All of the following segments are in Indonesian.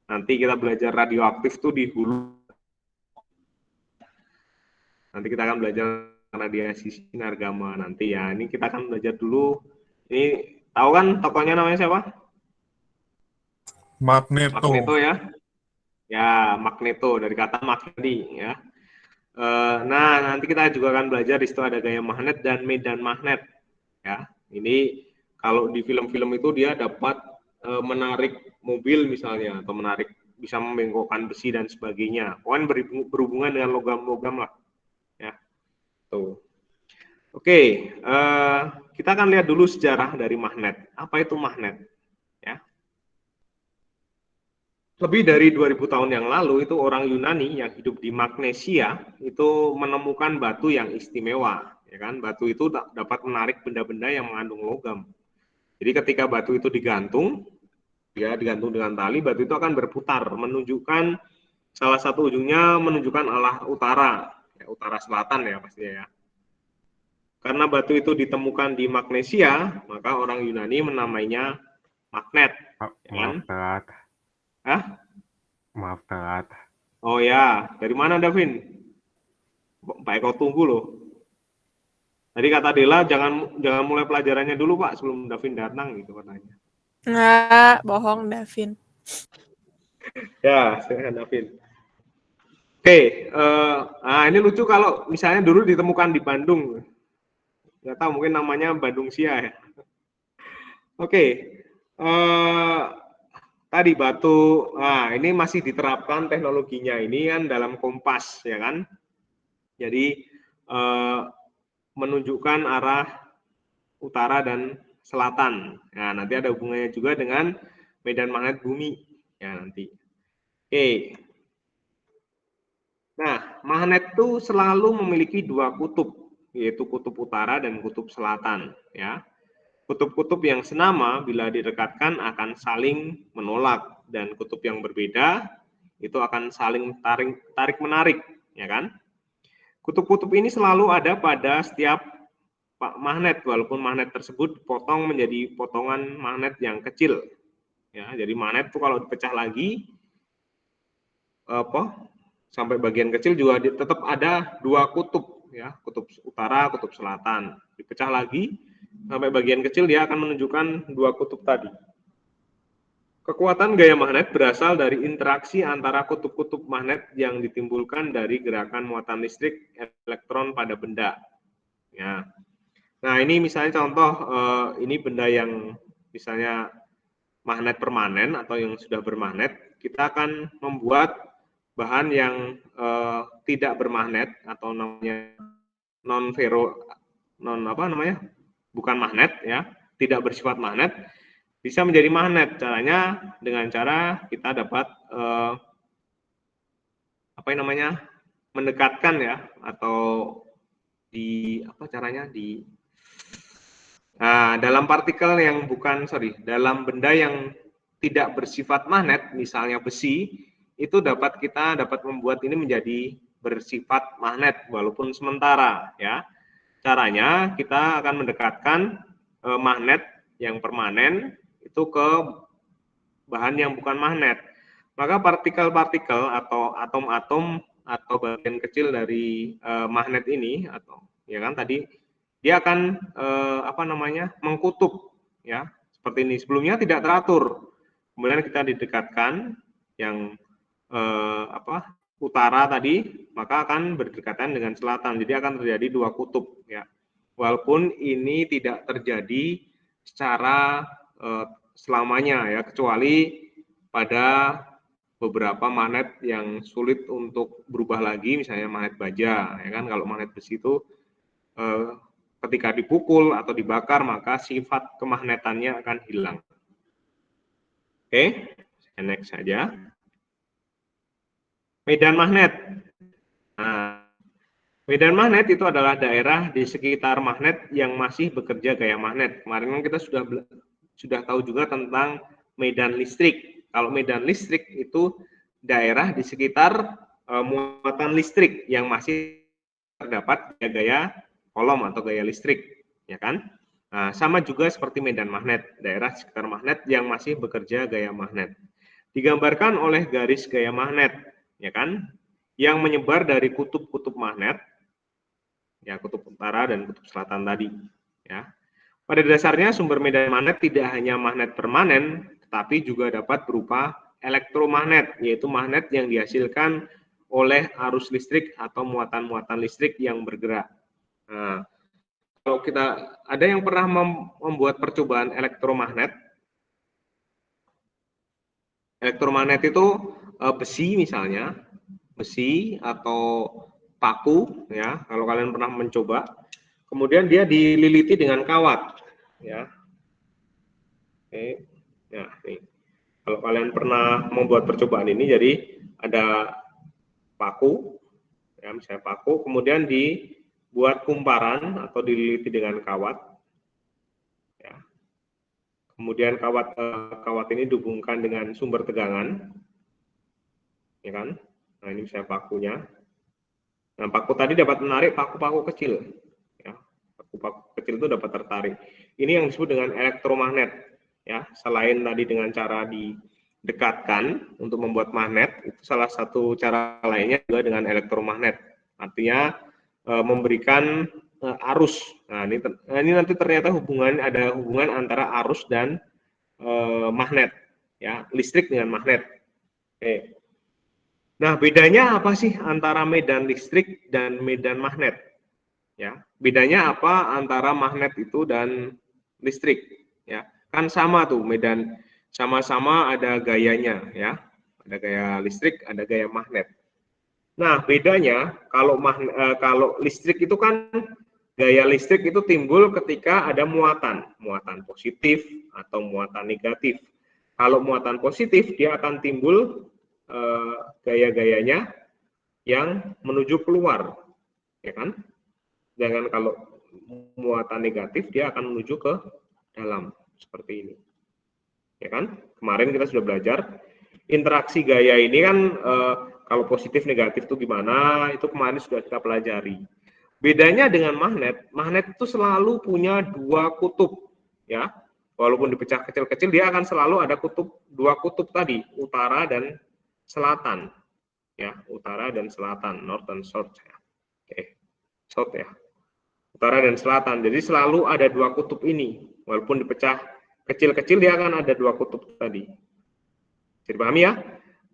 Nanti kita belajar radioaktif tuh di hulu. Nanti kita akan belajar radiasi sinar gamma nanti ya. Ini kita akan belajar dulu. Ini tahu kan tokohnya namanya siapa? Magneto. Magneto ya. Ya, Magneto dari kata magneti ya. Nah, nanti kita juga akan belajar di situ ada gaya magnet dan medan magnet ya. Ini kalau di film-film itu dia dapat menarik mobil misalnya atau menarik bisa membengkokkan besi dan sebagainya. Pokoknya berhubungan dengan logam-logam lah ya. Tuh. Oke, kita akan lihat dulu sejarah dari magnet. Apa itu magnet? Ya. Lebih dari 2000 tahun yang lalu itu orang Yunani yang hidup di Magnesia itu menemukan batu yang istimewa, ya kan? Batu itu dapat menarik benda-benda yang mengandung logam. Jadi ketika batu itu digantung, ya digantung dengan tali, batu itu akan berputar menunjukkan salah satu ujungnya menunjukkan arah utara, ya, utara selatan ya pastinya ya. Karena batu itu ditemukan di Magnesia, maka orang Yunani menamainya magnet, ya kan? Maaf telat, Hah? maaf telat. Oh ya, dari mana Davin? Pak Eko tunggu loh. Tadi kata Dela jangan mulai pelajarannya dulu Pak sebelum Davin datang gitu katanya. Nggak, bohong Davin. Ya, silakan Davin. Oke, nah ini lucu kalau misalnya dulu ditemukan di Bandung. Nggak tahu mungkin namanya Bandung Sia ya. Oke, tadi batu, nah ini masih diterapkan teknologinya ini kan dalam kompas ya kan. Jadi menunjukkan arah utara dan selatan. Nah, nanti ada hubungannya juga dengan medan magnet bumi ya nanti. Oke. Nah, magnet itu selalu memiliki dua kutub, yaitu kutub utara dan kutub selatan ya. Kutub-kutub yang senama bila didekatkan akan saling menolak dan kutub yang berbeda itu akan saling tarik-menarik ya kan. Kutub-kutub ini selalu ada pada setiap magnet walaupun magnet tersebut dipotong menjadi potongan magnet yang kecil ya. Jadi magnet itu kalau dipecah lagi sampai bagian kecil juga tetap ada dua kutub ya, kutub utara, kutub selatan. Dipecah lagi sampai bagian kecil dia akan menunjukkan dua kutub tadi. Kekuatan gaya magnet berasal dari interaksi antara kutub-kutub magnet yang ditimbulkan dari gerakan muatan listrik elektron pada benda. Ya. Nah, ini misalnya contoh ini benda yang misalnya magnet permanen atau yang sudah bermagnet, kita akan membuat bahan yang tidak bermagnet atau namanya bukan magnet ya, tidak bersifat magnet, bisa menjadi magnet. Caranya dengan cara kita dapat mendekatkan ya, atau dalam partikel yang dalam benda yang tidak bersifat magnet, misalnya besi, itu kita dapat membuat ini menjadi bersifat magnet walaupun sementara ya. Caranya kita akan mendekatkan magnet yang permanen itu ke bahan yang bukan magnet. Maka partikel-partikel atau atom-atom atau bagian kecil dari magnet ini atau ya kan tadi dia akan mengkutub ya, seperti ini. Sebelumnya tidak teratur. Kemudian kita didekatkan yang utara tadi, maka akan berdekatan dengan selatan. Jadi akan terjadi dua kutub ya. Walaupun ini tidak terjadi secara selamanya ya, kecuali pada beberapa magnet yang sulit untuk berubah lagi, misalnya magnet baja ya kan. Kalau magnet besi itu ketika dipukul atau dibakar maka sifat kemagnetannya akan hilang. Oke, next saja. Medan magnet. Nah, medan magnet itu adalah daerah di sekitar magnet yang masih bekerja gaya magnet. Kemarin kita sudah tahu juga tentang medan listrik. Kalau medan listrik itu daerah di sekitar muatan listrik yang masih terdapat gaya kolom atau gaya listrik, ya kan? Nah, sama juga seperti medan magnet, daerah sekitar magnet yang masih bekerja gaya magnet. digambarkan oleh garis gaya magnet, ya kan, yang menyebar dari kutub-kutub magnet, ya kutub utara dan kutub selatan tadi, ya. Pada dasarnya sumber medan magnet tidak hanya magnet permanen, tetapi juga dapat berupa elektromagnet, yaitu magnet yang dihasilkan oleh arus listrik atau muatan-muatan listrik yang bergerak. Nah, kalau kita ada yang pernah membuat percobaan elektromagnet, elektromagnet itu besi misalnya, besi atau paku, ya. Kalau kalian pernah mencoba, kemudian dia dililiti dengan kawat, ya. Oke, ya nih. Kalau kalian pernah membuat percobaan ini, jadi ada paku, ya misalnya paku, kemudian dibuat kumparan atau dililiti dengan kawat, ya. Kemudian kawat ini dihubungkan dengan sumber tegangan, ya kan? Nah ini misalnya pakunya. Nah paku tadi dapat menarik paku-paku kecil, ya. Paku-paku kecil itu dapat tertarik. Ini yang disebut dengan elektromagnet, ya. Selain tadi dengan cara didekatkan untuk membuat magnet, itu salah satu cara lainnya juga dengan elektromagnet. Artinya memberikan arus. Nah ini nanti ternyata ada hubungan antara arus dan magnet, ya, listrik dengan magnet. Oke. Nah bedanya apa sih antara medan listrik dan medan magnet? Ya, bedanya apa antara magnet itu dan listrik? Ya, kan sama tuh medan, sama-sama ada gayanya, ya, ada gaya listrik, ada gaya magnet. Nah bedanya kalau listrik itu kan gaya listrik itu timbul ketika ada muatan positif atau muatan negatif. Kalau muatan positif dia akan timbul gaya-gayanya yang menuju keluar, ya kan? Sedangkan kalau muatan negatif dia akan menuju ke dalam seperti ini, ya kan? Kemarin kita sudah belajar interaksi gaya ini kan kalau positif negatif itu gimana, itu kemarin sudah kita pelajari. Bedanya dengan magnet, magnet itu selalu punya dua kutub, ya. Walaupun dipecah kecil-kecil, dia akan selalu ada dua kutub tadi, utara dan selatan, ya, utara dan selatan, north and south, ya. Oke, south ya, utara dan selatan. Jadi selalu ada dua kutub ini, walaupun dipecah kecil-kecil, dia akan ada dua kutub tadi. Jadi pahami ya?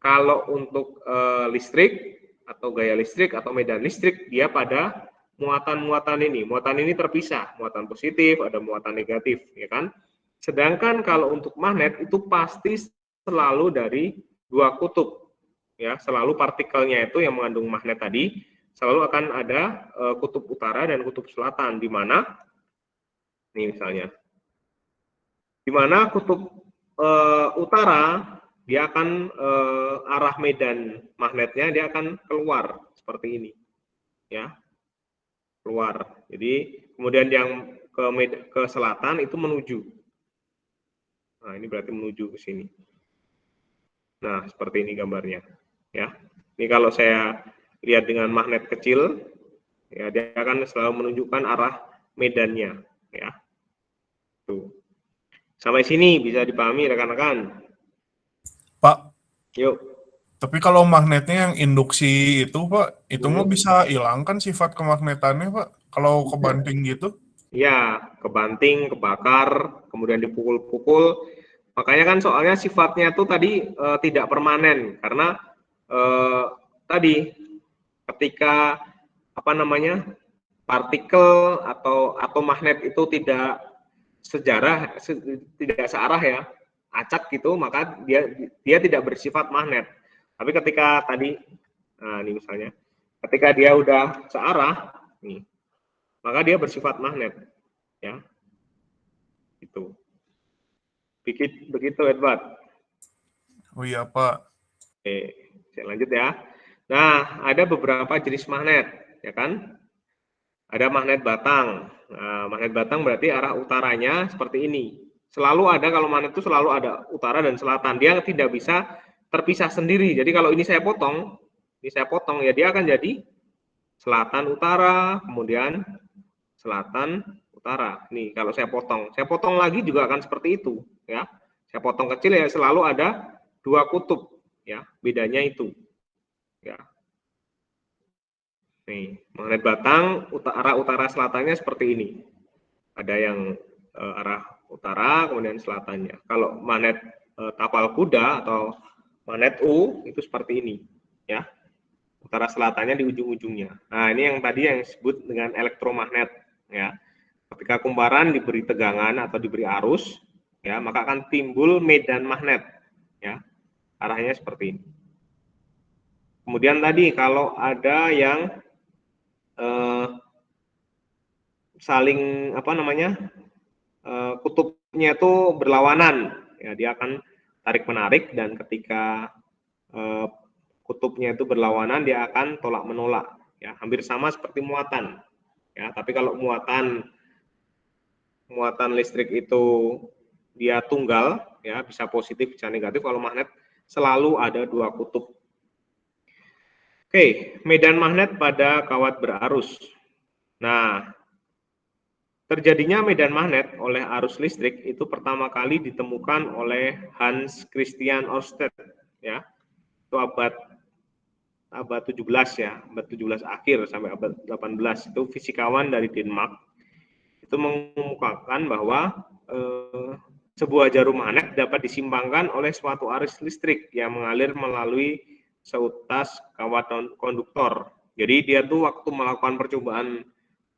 Kalau untuk listrik atau gaya listrik atau medan listrik, dia pada muatan-muatan ini. Muatan ini terpisah, muatan positif, ada muatan negatif, ya kan? Sedangkan kalau untuk magnet itu pasti selalu dari dua kutub, ya. Selalu partikelnya itu yang mengandung magnet tadi selalu akan ada kutub utara dan kutub selatan, di mana ini misalnya, di mana kutub utara dia akan arah medan magnetnya dia akan keluar seperti ini, ya, keluar. Jadi kemudian yang ke selatan itu menuju. Nah ini berarti menuju ke sini. Nah seperti ini gambarnya, ya. Ini kalau saya lihat dengan magnet kecil, ya dia akan selalu menunjukkan arah medannya, ya. Tuh. Sampai sini bisa dipahami rekan-rekan. Pak, Yuk. tapi kalau magnetnya yang induksi itu, Pak, itu mah bisa hilangkan sifat kemagnetannya, Pak, kalau kebanting gitu? Ya, kebanting, kebakar, kemudian dipukul-pukul. Makanya kan soalnya sifatnya tuh tadi tidak permanen, karena tadi ketika partikel atau magnet itu tidak searah ya, acak gitu, maka dia tidak bersifat magnet. Tapi ketika tadi, nah ini misalnya, ketika dia udah searah, nih, maka dia bersifat magnet, ya. Itu. Begitu Edward. Oh iya, Pak. Oke, saya lanjut ya. Nah, ada beberapa jenis magnet, ya kan? Ada magnet batang. Nah, magnet batang berarti arah utaranya seperti ini. Selalu ada, kalau magnet itu selalu ada utara dan selatan. Dia tidak bisa terpisah sendiri. Jadi kalau ini saya potong ya dia akan jadi selatan utara, kemudian selatan utara. Nih, kalau saya potong lagi juga akan seperti itu, ya. Saya potong kecil ya selalu ada dua kutub, ya, bedanya itu, ya. Nih, magnet batang arah utara selatannya seperti ini. Ada yang arah utara, kemudian selatannya. Kalau magnet tapal kuda atau magnet U itu seperti ini, ya. Utara selatannya di ujung-ujungnya. Nah, ini yang tadi yang disebut dengan elektromagnet, ya. Ketika kumparan diberi tegangan atau diberi arus, ya, maka akan timbul medan magnet, ya. Arahnya seperti ini. Kemudian tadi kalau ada yang saling kutubnya itu berlawanan, ya, dia akan tarik menarik, dan ketika kutubnya itu berlawanan dia akan tolak menolak, ya, hampir sama seperti muatan, ya. Tapi kalau muatan listrik itu dia tunggal, ya, bisa positif bisa negatif. Kalau magnet selalu ada dua kutub. Oke, medan magnet pada kawat berarus. Nah, terjadinya medan magnet oleh arus listrik itu pertama kali ditemukan oleh Hans Christian Ørsted, ya. Itu abad 17, ya, abad 17 akhir sampai abad 18. Itu fisikawan dari Denmark. Itu mengemukakan bahwa sebuah jarum magnet dapat disimpangkan oleh suatu arus listrik yang mengalir melalui seutas kawat konduktor. Jadi dia tuh waktu melakukan percobaan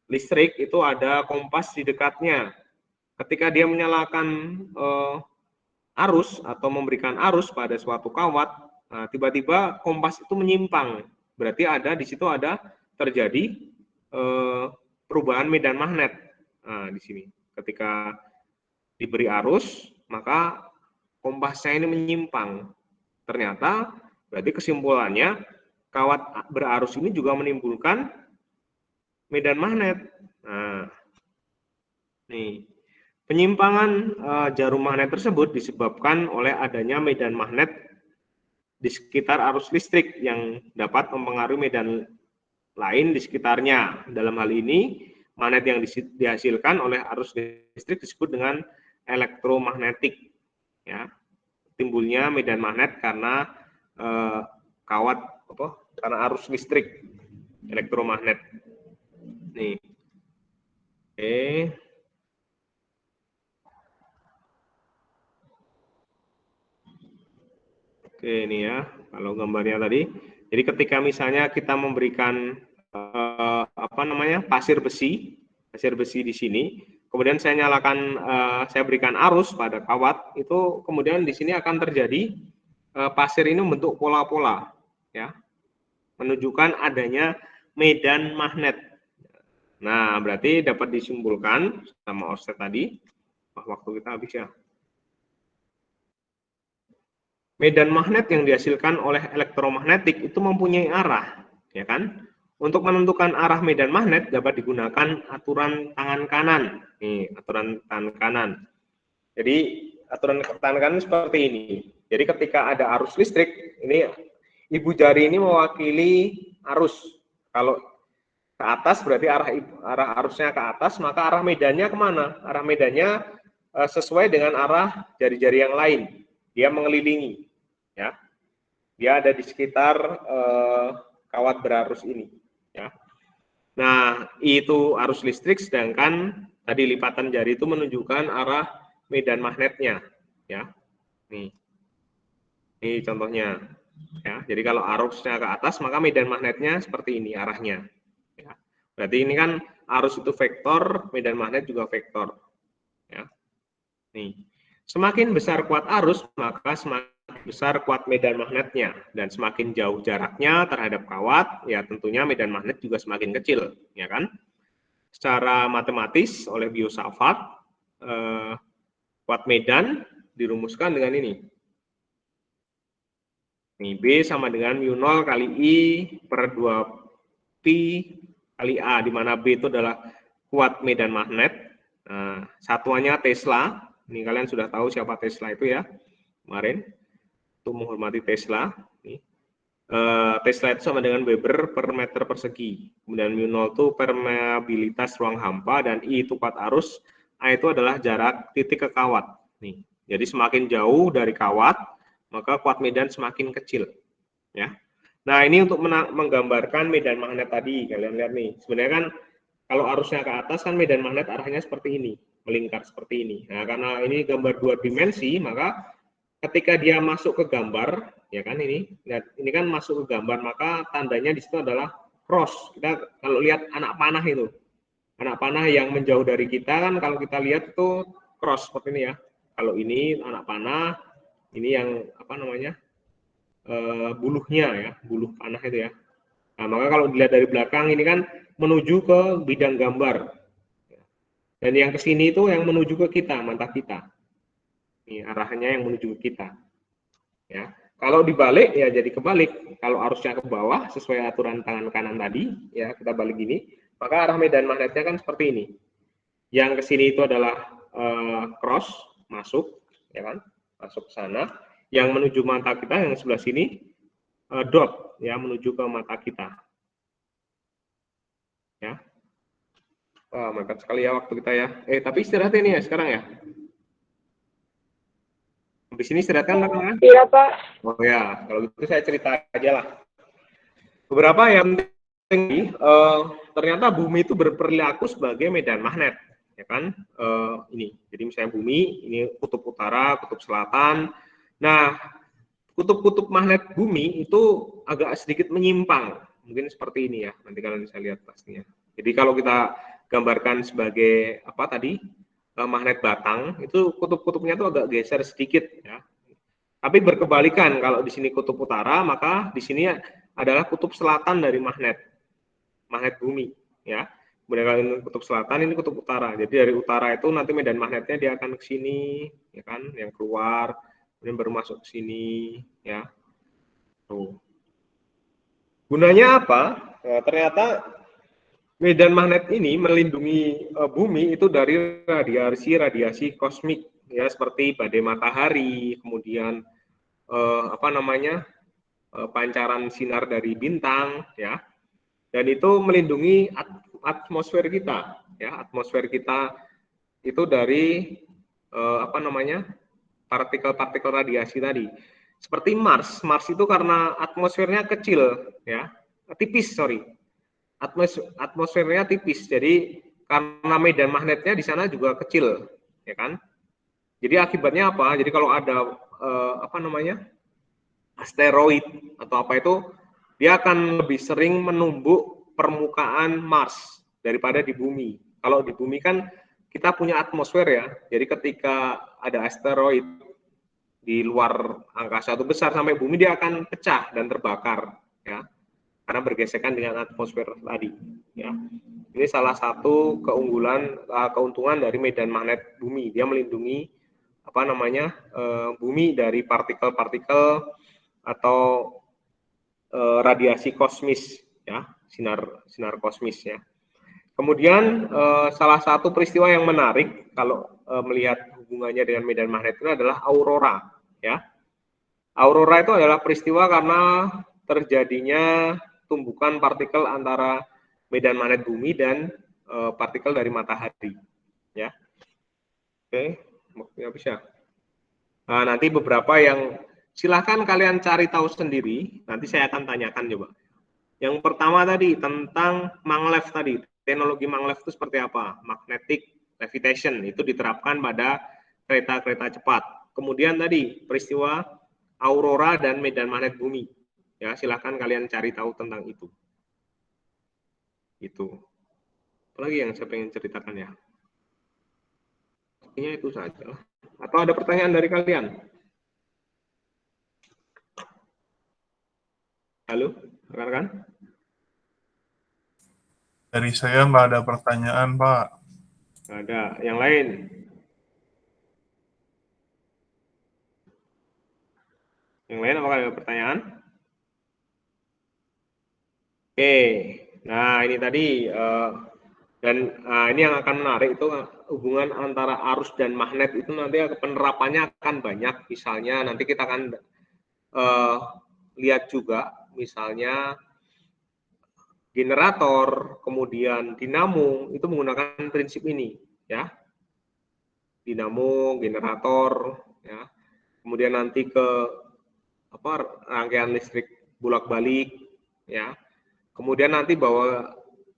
listrik itu ada kompas di dekatnya. Ketika dia menyalakan arus atau memberikan arus pada suatu kawat, nah, tiba-tiba kompas itu menyimpang. Berarti di situ ada terjadi perubahan medan magnet. Nah, di sini ketika diberi arus, maka kompasnya ini menyimpang. Ternyata berarti kesimpulannya kawat berarus ini juga menimbulkan medan magnet. Nah, nih, penyimpangan jarum magnet tersebut disebabkan oleh adanya medan magnet di sekitar arus listrik yang dapat mempengaruhi medan lain di sekitarnya. Dalam hal ini, magnet yang dihasilkan oleh arus listrik disebut dengan elektromagnetik, ya. Timbulnya medan magnet karena karena arus listrik, elektromagnet. Nih. Oke, ini ya, kalau gambarnya tadi. Jadi ketika misalnya kita memberikan pasir besi di sini, kemudian saya nyalakan, saya berikan arus pada kawat, itu kemudian di sini akan terjadi pasir ini membentuk pola-pola, ya, menunjukkan adanya medan magnet. Nah, berarti dapat disimpulkan sama Ørsted tadi, waktu kita habis, ya. Medan magnet yang dihasilkan oleh elektromagnetik itu mempunyai arah, ya kan? Untuk menentukan arah medan magnet dapat digunakan aturan tangan kanan. Nih, aturan tangan kanan. Jadi, aturan tangan kanan seperti ini. Jadi, ketika ada arus listrik, ini ibu jari ini mewakili arus. Kalau ke atas berarti arah arusnya ke atas, maka arah medannya kemana? Arah medannya sesuai dengan arah jari-jari yang lain. Dia mengelilingi, ya. Dia ada di sekitar kawat berarus ini, ya. Nah, itu arus listrik, sedangkan tadi lipatan jari itu menunjukkan arah medan magnetnya, ya. Nih. Ini contohnya, ya. Jadi kalau arusnya ke atas, maka medan magnetnya seperti ini arahnya. Ya. Berarti ini kan arus itu vektor, medan magnet juga vektor, ya. Nih, semakin besar kuat arus, maka semakin besar kuat medan magnetnya, dan semakin jauh jaraknya terhadap kawat, ya tentunya medan magnet juga semakin kecil, ya kan? Secara matematis oleh Biot-Savart, kuat medan dirumuskan dengan ini. Nih, B sama dengan mu0 kali I per 2pi kali A, di mana B itu adalah kuat medan magnet. Nah, satuannya Tesla. Ini kalian sudah tahu siapa Tesla itu, ya, kemarin. Itu menghormati Tesla. Nih. Tesla itu sama dengan Weber per meter persegi. Kemudian mu0 itu permeabilitas ruang hampa, dan I itu kuat arus. A itu adalah jarak titik ke kawat. Nih. Jadi semakin jauh dari kawat, maka kuat medan semakin kecil. Ya. Nah, ini untuk menggambarkan medan magnet tadi. Kalian lihat nih, sebenarnya kan kalau arusnya ke atas kan medan magnet arahnya seperti ini, melingkar seperti ini. Nah, karena ini gambar 2 dimensi, maka ketika dia masuk ke gambar, ya kan ini kan masuk ke gambar, maka tandanya di situ adalah cross. Kita kalau lihat anak panah itu, anak panah yang menjauh dari kita kan kalau kita lihat itu cross seperti ini ya. Kalau ini anak panah, ini yang apa namanya? Buluhnya ya, buluh panah itu ya. Nah, maka kalau dilihat dari belakang ini kan menuju ke bidang gambar. Dan yang ke sini itu yang menuju ke kita, mata kita. Ini arahnya yang menuju ke kita. Ya. Kalau dibalik ya jadi kebalik. Kalau arusnya ke bawah sesuai aturan tangan kanan tadi, ya kita balik gini, maka arah medan magnetnya kan seperti ini. Yang ke sini itu adalah cross, masuk, ya kan? Masuk ke sana. Yang menuju mata kita yang sebelah sini dot, ya menuju ke mata kita. Ya. Wah, mantap sekali ya waktu kita ya. Tapi istirahat ini ya sekarang ya. Habis ini istirahat kan? Iya, Pak. Oh ya, kalau gitu saya cerita aja lah. Beberapa yang penting, ternyata bumi itu berperilaku sebagai medan magnet, ya kan? Ini, jadi misalnya bumi, ini kutub utara, kutub selatan. Nah, kutub-kutub magnet bumi itu agak sedikit menyimpang, mungkin seperti ini ya. Nanti kalian bisa lihat pastinya. Jadi kalau kita gambarkan sebagai apa tadi magnet batang, itu kutub-kutubnya itu agak geser sedikit ya. Tapi berkebalikan, kalau di sini kutub utara, maka di sini adalah kutub selatan dari magnet bumi ya. Kemudian kalau ini kutub selatan, ini kutub utara. Jadi dari utara itu nanti medan magnetnya dia akan ke sini, ya kan, yang keluar, kemudian baru masuk ke sini, ya. Tuh. Gunanya apa? Nah, ternyata medan magnet ini melindungi bumi itu dari radiasi kosmik, ya, seperti badai matahari, kemudian pancaran sinar dari bintang, ya. Dan itu melindungi atmosfer kita, ya. Atmosfer kita itu dari partikel-partikel radiasi tadi. Seperti Mars itu karena atmosfernya kecil, ya, tipis, atmosfernya tipis. Jadi karena medan magnetnya di sana juga kecil, ya kan. Jadi akibatnya apa? Jadi kalau ada asteroid atau apa itu, dia akan lebih sering menumbuk permukaan Mars daripada di bumi. Kalau di bumi kan kita punya atmosfer ya, jadi ketika ada asteroid di luar angkasa itu besar sampai bumi, dia akan pecah dan terbakar ya, karena bergesekan dengan atmosfer tadi ya. Ini salah satu keuntungan dari medan magnet bumi, dia melindungi bumi dari partikel-partikel atau radiasi kosmis ya, sinar kosmis ya. Kemudian salah satu peristiwa yang menarik kalau melihat hubungannya dengan medan magnet itu adalah aurora ya. Aurora itu adalah peristiwa karena terjadinya tumbukan partikel antara medan magnet bumi dan partikel dari matahari ya. Oke, waktunya habis ya. Nah, nanti beberapa yang silahkan kalian cari tahu sendiri, nanti saya akan tanyakan coba. Yang pertama tadi tentang maglev tadi, teknologi maglev itu seperti apa? Magnetic levitation itu diterapkan pada kereta-kereta cepat. Kemudian tadi peristiwa aurora dan medan magnet bumi. Ya, silahkan kalian cari tahu tentang itu. Itu. Apalagi yang saya pengen ceritakan ya? Sepertinya itu saja. Atau ada pertanyaan dari kalian? Halo, rekan-rekan? Dari saya nggak ada pertanyaan, Pak. Nggak ada. Yang lain? Yang lain apakah ada pertanyaan? Oke, nah ini tadi ini yang akan menarik itu hubungan antara arus dan magnet itu nanti penerapannya akan banyak. Misalnya nanti kita akan lihat juga misalnya generator, kemudian dinamo itu menggunakan prinsip ini, ya. Dinamo, generator, ya. Kemudian nanti ke rangkaian listrik bolak-balik, ya. Kemudian nanti bahwa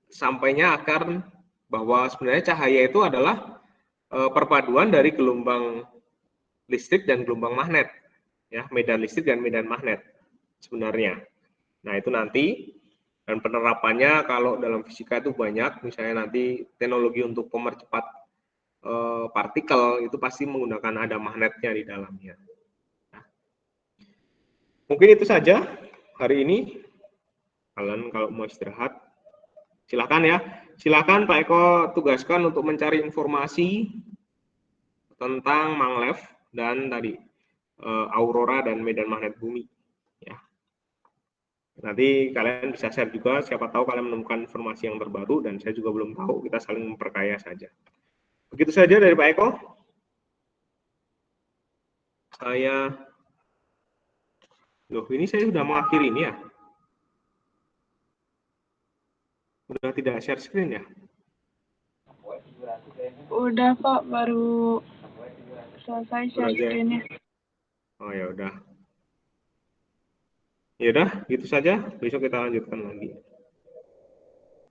sampainya akan bahwa sebenarnya cahaya itu adalah perpaduan dari gelombang listrik dan gelombang magnet, ya, medan listrik dan medan magnet sebenarnya. Nah, itu nanti, dan penerapannya kalau dalam fisika itu banyak, misalnya nanti teknologi untuk pemercepat partikel itu pasti menggunakan ada magnetnya di dalamnya. Nah, mungkin itu saja hari ini. Kalian kalau mau istirahat, silakan ya. Silakan Pak Eko tugaskan untuk mencari informasi tentang maglev dan tadi aurora dan medan magnet bumi. Ya. Nanti kalian bisa share juga, siapa tahu kalian menemukan informasi yang terbaru dan saya juga belum tahu, kita saling memperkaya saja. Begitu saja dari Pak Eko. Ini saya sudah mengakhiri ini ya. Udah tidak share screen ya? Udah Pak, baru selesai share screen-nya. Oh ya udah. Ya udah, gitu saja. Besok kita lanjutkan lagi.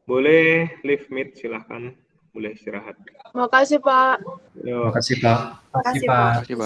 Boleh leave meet, silahkan. Boleh istirahat. Makasih Pak. Yo. Makasih Pak. Makasih, Pak.